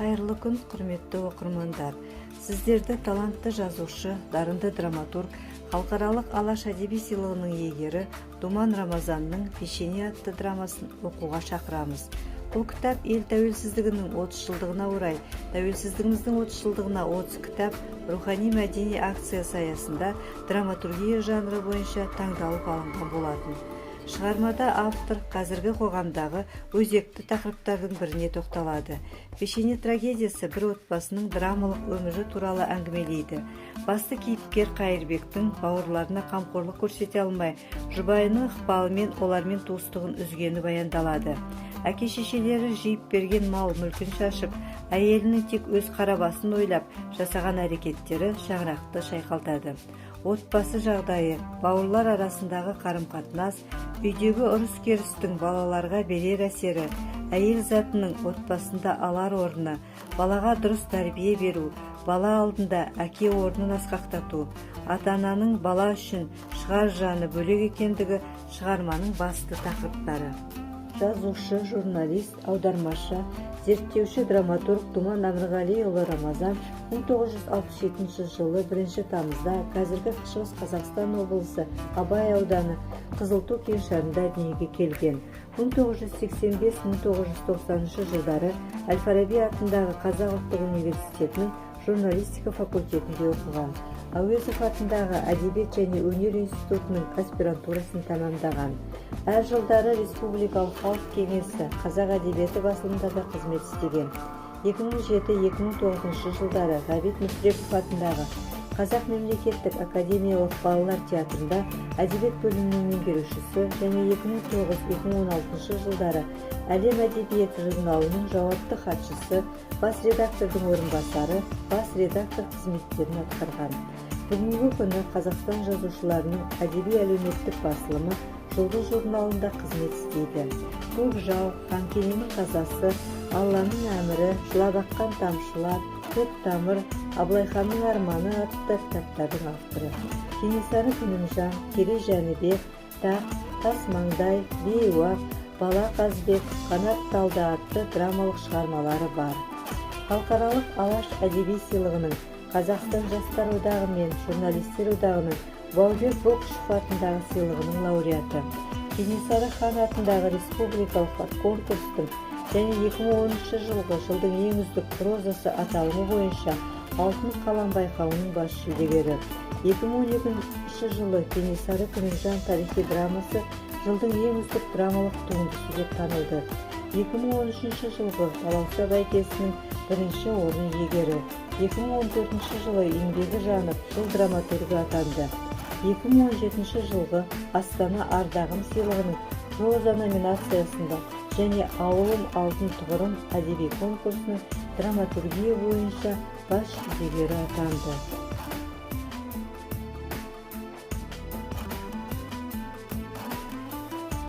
Қайырлы күн, құрметті оқырмандар. Сіздерді талантты жазушы, дарынды драматург, халықаралық Алаш әдеби сыйлығының иегері Думан Рамазанның «Пешене» атты драмасын оқуға шақырамыз. Бұл кітап ел тәуелсіздігінің 30 жылдығына орай, тәуелсіздігіміздің 30 жылдығына 30 кітап рухани-мәдени акциясы аясында драматургия жанры бойынша таңдалып алынған болатын. Шығармада автор қазіргі қоғамдағы өзекті тақырыптардың біріне тоқталады. «Пешене» трагедиясы бір отбасының драмалық өмірі туралы әңгімелейді. Басты кейіпкер Қайырбектің бауырларына қамқорлық көрсете алмай, жұбайының ықпалымен олармен туыстығын үзгені баяндалады. Әке-шешелері жиып берген мал-мүлкін шашып, әйелінің тек өз қарабасын ойлап жасаған әрекеттері шаңырақты шайқалтады. Отбасы жағдайы, бауырлар арасындағы қарым-қатынас, үйдегі ұрыс-керістің балаларға берер әсері, әйел затының отбасында алар орны, балаға дұрыс тәрбие беру, бала алдында әке орнын асқақтату, ата-ананың бала үшін шығар жаны бөлек екендігі шығарманың басты тақырыптары. Жазушы, журналист, аудармашы, зерттеуші драматург Думан Әмірғалиұлы Рамазан 1967 жылы 1 тамызда қазіргі Шығыс Қазақстан облысы Абай ауданы Қызылту кеңшарында дүниеге келген. 1985-1990 жылдары Әл-Фараби атындағы Қазақ ұлттық университетінің журналистика факультетінде оқыған. Әуезов атындағы әдебиет және өнер институтының аспирантурасын тәмамдаған. Әр жылдары Республикалық халық кеңесі қазақ әдебиеті басылымдарда қызмет істеген. 2007-2009 жылдары Ғабит Мүсірепов атындағы Қазақ мемлекеттік академиялық балалар театрында әдебиет бөлімінің меңгерушісі және 2009-2016 жылдары Әлем әдебиеті журналының жауапты хатшысы, бас редактордың орынбасары, бас редактор қызметтерін атқарған. Бүгінгі күні Қазақстан жазушыларының әдеби-әлеуметтік басылымы Жұлдыз журналында қызмет істейді. Көкжал, Қанкененің қазасы, Алланың әмірі, Жылап аққан тамшылар, Көк тамыр, Абылайханның арманы атты кітаптардың авторы. Кенесары Күнімжан, Керей Жәнібек, Тақ, Тас маңдай, Бейуақ, Бала Қазбек, Қанат талды атты драмалық шығармалары бар. Халықаралық Алаш әдеби сыйлығының, Қазақстан жастар одағы мен журналистер одағының Баубек Бокшев атындағы сыйлығының лауреаты. Кенесары хан атындағы республикалық конкурстың және 2010 жылғы жылдың ең үздік прозасы аталымы бойынша Алтын қалам байқауының бас жүлдегері. 2012 жылы Кенесары Күнімжан тарихи драмасы жылдың ең үздік драмалық туындысы деп танылды. 2013 жылғы Балауса бәйгесінің бірінші орын иегері. 2014 жылы еңбегі жанып жыл драматургі атанды. 2017 жылғы Астана ардағым сыйлығының проза номинациясында және Ауылым алтын тұғырым әдеби конкурсының драматургия бойынша бас жүлдегері атанды.